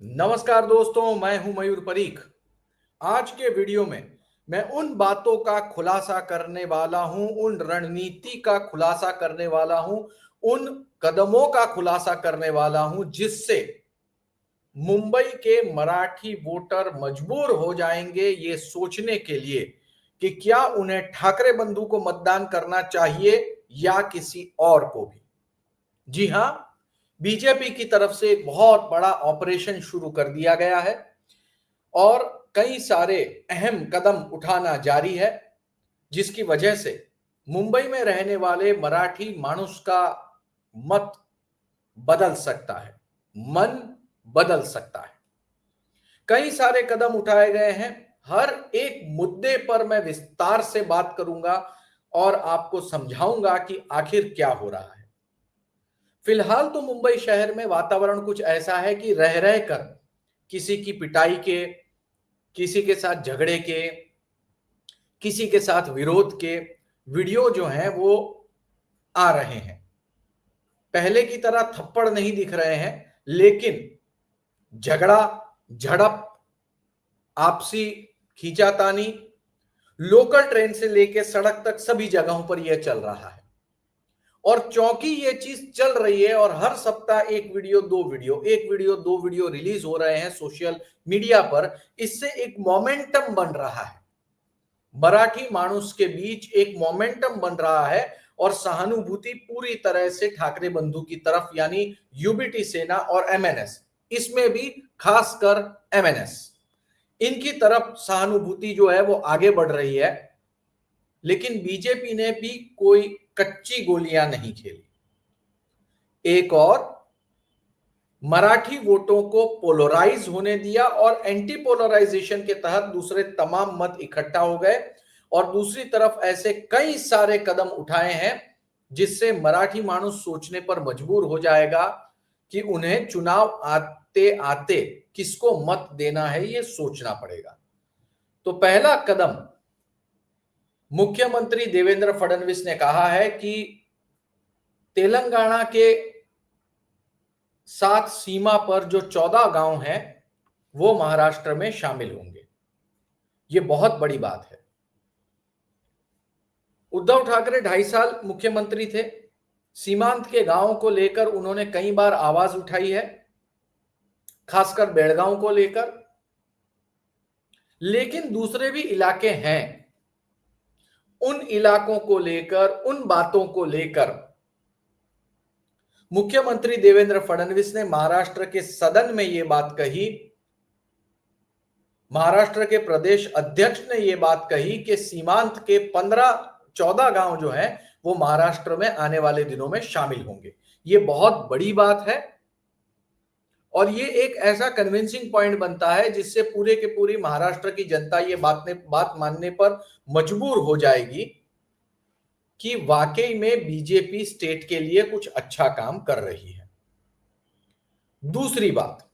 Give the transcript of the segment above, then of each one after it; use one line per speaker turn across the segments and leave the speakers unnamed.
नमस्कार दोस्तों, मैं हूं मयूर परीख। आज के वीडियो में मैं उन बातों का खुलासा करने वाला हूं, उन रणनीति का खुलासा करने वाला हूं, उन कदमों का खुलासा करने वाला हूं जिससे मुंबई के मराठी वोटर मजबूर हो जाएंगे ये सोचने के लिए कि क्या उन्हें ठाकरे बंधु को मतदान करना चाहिए या किसी और को भी। जी हां, बीजेपी की तरफ से एक बहुत बड़ा ऑपरेशन शुरू कर दिया गया है और कई सारे अहम कदम उठाना जारी है, जिसकी वजह से मुंबई में रहने वाले मराठी मानुष का मत बदल सकता है, मन बदल सकता है। कई सारे कदम उठाए गए हैं। हर एक मुद्दे पर मैं विस्तार से बात करूंगा और आपको समझाऊंगा कि आखिर क्या हो रहा है। फिलहाल तो मुंबई शहर में वातावरण कुछ ऐसा है कि रह रह कर किसी की पिटाई के, किसी के साथ झगड़े के, किसी के साथ विरोध के वीडियो जो हैं वो आ रहे हैं। पहले की तरह थप्पड़ नहीं दिख रहे हैं, लेकिन झगड़ा, झड़प, आपसी खींचातानी लोकल ट्रेन से लेकर सड़क तक सभी जगहों पर यह चल रहा है और चौंकी ये चीज चल रही है। और हर सप्ताह एक वीडियो दो वीडियो रिलीज हो रहे हैं सोशल मीडिया पर। इससे एक मोमेंटम बन रहा है, मराठी मानुष के बीच एक मोमेंटम बन रहा है और सहानुभूति पूरी तरह से ठाकरे बंधु की तरफ, यानी यूबीटी सेना और एमएनएस, इसमें भी खासकर एमएनएस, इनकी तरफ सहानुभूति जो है वो आगे बढ़ रही है। लेकिन बीजेपी ने भी कोई कच्ची गोलियां नहीं खेली। एक और मराठी वोटों को पोलराइज होने दिया और एंटी पोलराइजेशन के तहत दूसरे तमाम मत इकट्ठा हो गए और दूसरी तरफ ऐसे कई सारे कदम उठाए हैं जिससे मराठी मानुष सोचने पर मजबूर हो जाएगा कि उन्हें चुनाव आते आते किसको मत देना है, यह सोचना पड़ेगा। तो पहला कदम मुख्यमंत्री देवेंद्र फडणवीस ने कहा है कि तेलंगाना के साथ सीमा पर जो 14 गांव हैं वो महाराष्ट्र में शामिल होंगे। ये बहुत बड़ी बात है। उद्धव ठाकरे 2.5 साल मुख्यमंत्री थे। सीमांत के गांवों को लेकर उन्होंने कई बार आवाज उठाई है, खासकर बेड़गांव को लेकर। लेकिन दूसरे भी इलाके हैं, उन इलाकों को लेकर, उन बातों को लेकर मुख्यमंत्री देवेंद्र फडणवीस ने महाराष्ट्र के सदन में यह बात कही, महाराष्ट्र के प्रदेश अध्यक्ष ने यह बात कही कि सीमांत के 14 गांव जो हैं वो महाराष्ट्र में आने वाले दिनों में शामिल होंगे। ये बहुत बड़ी बात है और ये एक ऐसा कन्विंसिंग पॉइंट बनता है जिससे पूरे के पूरी महाराष्ट्र की जनता ये बात मानने पर मजबूर हो जाएगी कि वाकई में बीजेपी स्टेट के लिए कुछ अच्छा काम कर रही है। दूसरी बात,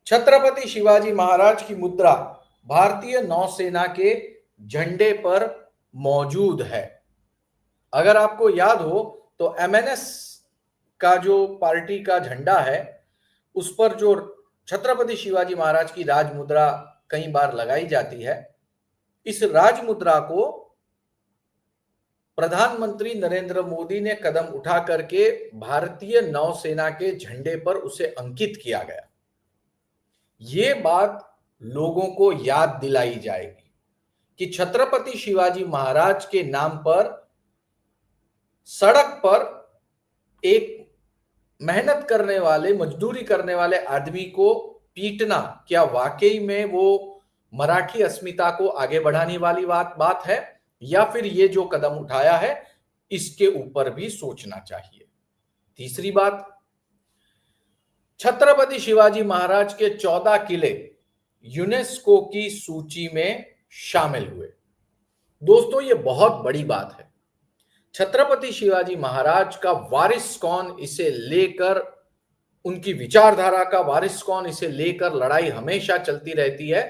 छत्रपति शिवाजी महाराज की मुद्रा भारतीय नौसेना के झंडे पर मौजूद है। अगर आपको याद हो तो एमएनएस का जो पार्टी का झंडा है उस पर जो छत्रपति शिवाजी महाराज की राज मुद्रा कई बार लगाई जाती है, इस राज मुद्रा को प्रधानमंत्री नरेंद्र मोदी ने कदम उठा करके भारतीय नौसेना के झंडे पर उसे अंकित किया गया। ये बात लोगों को याद दिलाई जाएगी कि छत्रपति शिवाजी महाराज के नाम पर सड़क पर एक मेहनत करने वाले, मजदूरी करने वाले आदमी को पीटना क्या वाकई में वो मराठी अस्मिता को आगे बढ़ाने वाली बात है, या फिर ये जो कदम उठाया है इसके ऊपर भी सोचना चाहिए। तीसरी बात, छत्रपति शिवाजी महाराज के 14 किले यूनेस्को की सूची में शामिल हुए। दोस्तों, ये बहुत बड़ी बात है। छत्रपति शिवाजी महाराज का वारिस कौन, इसे लेकर उनकी विचारधारा का वारिस कौन, इसे लेकर लड़ाई हमेशा चलती रहती है।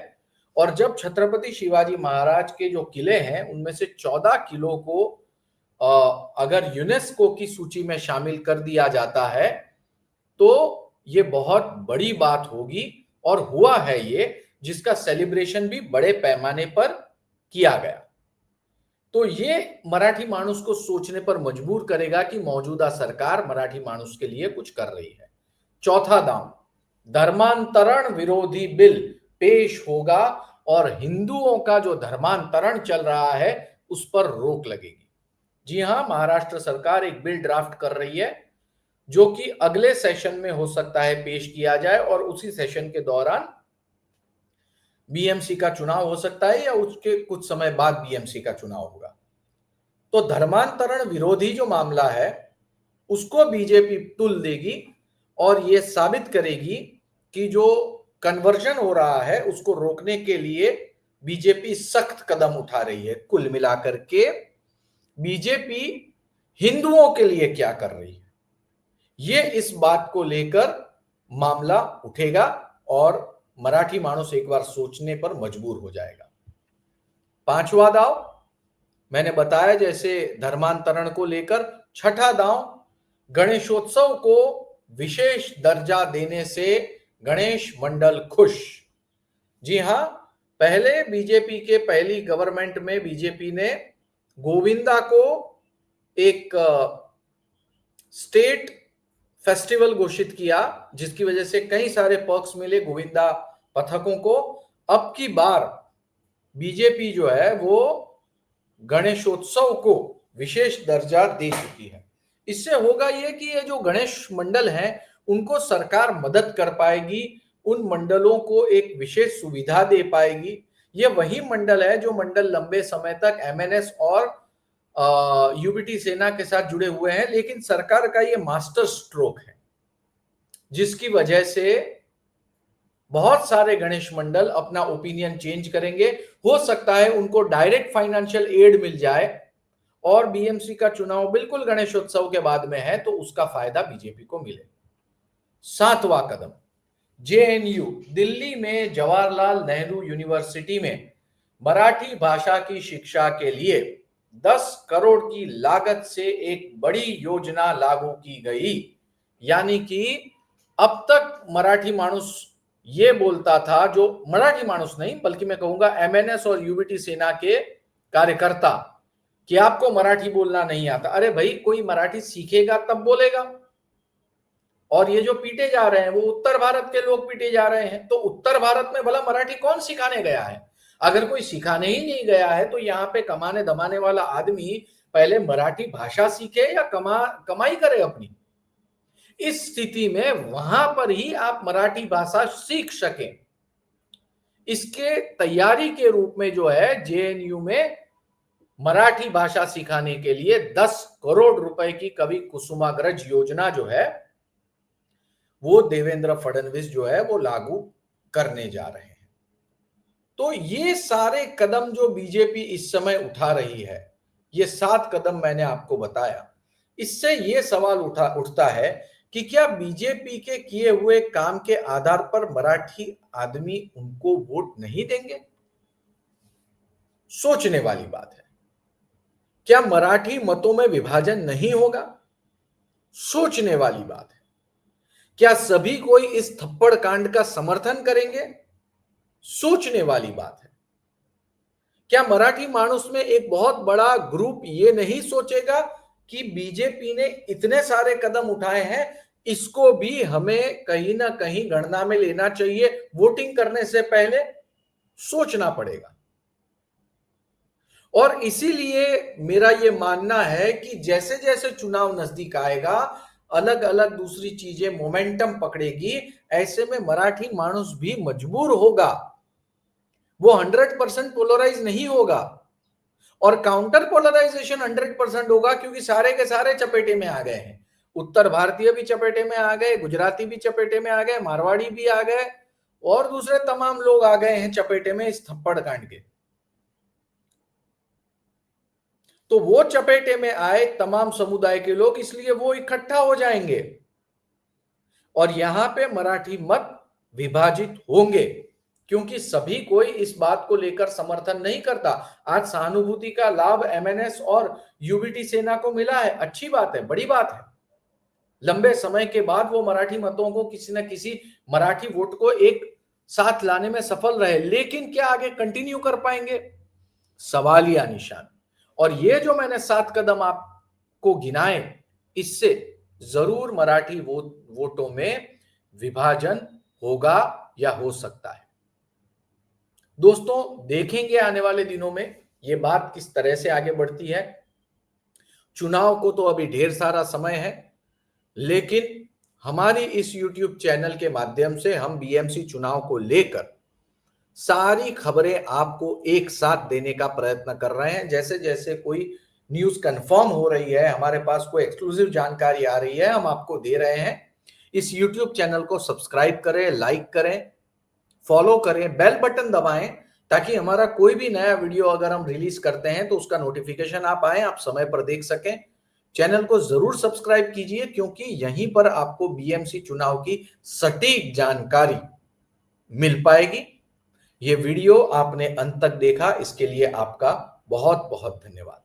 और जब छत्रपति शिवाजी महाराज के जो किले हैं उनमें से 14 किलों को अगर यूनेस्को की सूची में शामिल कर दिया जाता है तो ये बहुत बड़ी बात होगी और हुआ है ये, जिसका सेलिब्रेशन भी बड़े पैमाने पर किया गया। तो ये मराठी माणूस को सोचने पर मजबूर करेगा कि मौजूदा सरकार मराठी माणूस के लिए कुछ कर रही है। चौथा दांव, धर्मांतरण विरोधी बिल पेश होगा और हिंदुओं का जो धर्मांतरण चल रहा है उस पर रोक लगेगी। जी हां, महाराष्ट्र सरकार एक बिल ड्राफ्ट कर रही है जो कि अगले सेशन में हो सकता है पेश किया जाए और उसी सेशन के दौरान बीएमसी का चुनाव हो सकता है या उसके कुछ समय बाद बीएमसी का चुनाव होगा। तो धर्मांतरण विरोधी जो मामला है उसको बीजेपी तुल देगी और यह साबित करेगी कि जो कन्वर्जन हो रहा है उसको रोकने के लिए बीजेपी सख्त कदम उठा रही है। कुल मिलाकर के बीजेपी हिंदुओं के लिए क्या कर रही है, ये इस बात को लेकर मामला उठेगा और मराठी माणूस एक बार सोचने पर मजबूर हो जाएगा। पांचवा दांव मैंने बताया जैसे धर्मांतरण को लेकर। छठा दांव, गणेशोत्सव को विशेष दर्जा देने से गणेश मंडल खुश। जी हां, पहले बीजेपी के पहली गवर्नमेंट में बीजेपी ने गोविंदा को एक स्टेट फेस्टिवल घोषित किया जिसकी वजह से कई सारे पर्क्स मिले गोविंदा पथकों को। अब की बार बीजेपी जो है वो गणेशोत्सव को विशेष दर्जा दे चुकी है। इससे होगा ये कि ये जो गणेश मंडल हैं उनको सरकार मदद कर पाएगी, उन मंडलों को एक विशेष सुविधा दे पाएगी। ये वही मंडल है जो मंडल लंबे समय तक एमएनएस और यूबीटी सेना के साथ जुड़े हुए हैं, लेकिन सरकार का ये मास्टर स्ट्रोक है जिसकी वजह से बहुत सारे गणेश मंडल अपना ओपिनियन चेंज करेंगे। हो सकता है उनको डायरेक्ट फाइनेंशियल एड मिल जाए और बीएमसी का चुनाव बिल्कुल गणेशोत्सव के बाद में है तो उसका फायदा बीजेपी को मिले। सातवां कदम, जेएनयू दिल्ली में जवाहरलाल नेहरू यूनिवर्सिटी में मराठी भाषा की शिक्षा के लिए 10 करोड़ की लागत से एक बड़ी योजना लागू की गई। यानी कि अब तक मराठी माणूस ये बोलता था, जो मराठी माणूस नहीं बल्कि मैं कहूंगा एमएनएस और यूबीटी सेना के कार्यकर्ता, कि आपको मराठी बोलना नहीं आता। अरे भाई, कोई मराठी सीखेगा तब बोलेगा। और ये जो पीटे जा रहे हैं वो उत्तर भारत के लोग पीटे जा रहे हैं, तो उत्तर भारत में भला मराठी कौन सिखाने गया है? अगर कोई सिखाने ही नहीं गया है तो यहाँ पे कमाने दमाने वाला आदमी पहले मराठी भाषा सीखे या कमाई करे अपनी। इस स्थिति में वहां पर ही आप मराठी भाषा सीख सकें, इसके तैयारी के रूप में जो है जेएनयू में मराठी भाषा सिखाने के लिए 10 करोड़ रुपए की कवि कुसुमाग्रज योजना जो है वो देवेंद्र फडणवीस जो है वो लागू करने जा रहे हैं। तो ये सारे कदम जो बीजेपी इस समय उठा रही है, ये 7 कदम मैंने आपको बताया। इससे ये सवाल उठता है कि क्या बीजेपी के किए हुए काम के आधार पर मराठी आदमी उनको वोट नहीं देंगे? सोचने वाली बात है। क्या मराठी मतों में विभाजन नहीं होगा? सोचने वाली बात है। क्या सभी कोई इस थप्पड़ कांड का समर्थन करेंगे? सोचने वाली बात है। क्या मराठी माणूस में एक बहुत बड़ा ग्रुप ये नहीं सोचेगा कि बीजेपी ने इतने सारे कदम उठाए हैं, इसको भी हमें कहीं ना कहीं गणना में लेना चाहिए, वोटिंग करने से पहले सोचना पड़ेगा। और इसीलिए मेरा यह मानना है कि जैसे जैसे चुनाव नजदीक आएगा, अलग अलग दूसरी चीजें मोमेंटम पकड़ेगी, ऐसे में मराठी माणूस भी मजबूर होगा, वो 100% पोलराइज नहीं होगा और काउंटर पोलराइजेशन 100% होगा, क्योंकि सारे के सारे चपेटे में आ गए हैं। उत्तर भारतीय भी चपेटे में आ गए, गुजराती भी चपेटे में आ गए, मारवाड़ी भी आ गए और दूसरे तमाम लोग आ गए हैं चपेटे में इस थप्पड़ कांड के। तो वो चपेटे में आए तमाम समुदाय के लोग, इसलिए वो इकट्ठा हो जाएंगे और यहां पे मराठी मत विभाजित होंगे, क्योंकि सभी कोई इस बात को लेकर समर्थन नहीं करता। आज सहानुभूति का लाभ एमएनएस और यूबीटी सेना को मिला है, अच्छी बात है, बड़ी बात है। लंबे समय के बाद वो मराठी मतों को, किसी न किसी मराठी वोट को एक साथ लाने में सफल रहे, लेकिन क्या आगे कंटिन्यू कर पाएंगे? सवालिया निशान। और ये जो मैंने 7 कदम आपको गिनाए, इससे जरूर मराठी वोटों में विभाजन होगा या हो सकता है। दोस्तों, देखेंगे आने वाले दिनों में ये बात किस तरह से आगे बढ़ती है। चुनाव को तो अभी ढेर सारा समय है, लेकिन हमारी इस YouTube चैनल के माध्यम से हम बीएमसी चुनाव को लेकर सारी खबरें आपको एक साथ देने का प्रयत्न कर रहे हैं। जैसे जैसे कोई न्यूज कंफर्म हो रही है, हमारे पास कोई एक्सक्लूसिव जानकारी आ रही है, हम आपको दे रहे हैं। इस YouTube चैनल को सब्सक्राइब करें, लाइक करें, फॉलो करें, बेल बटन दबाएं, ताकि हमारा कोई भी नया वीडियो अगर हम रिलीज करते हैं तो उसका नोटिफिकेशन आप आए, आप समय पर देख सकें। चैनल को जरूर सब्सक्राइब कीजिए, क्योंकि यहीं पर आपको बीएमसी चुनाव की सटीक जानकारी मिल पाएगी। ये वीडियो आपने अंत तक देखा, इसके लिए आपका बहुत बहुत धन्यवाद।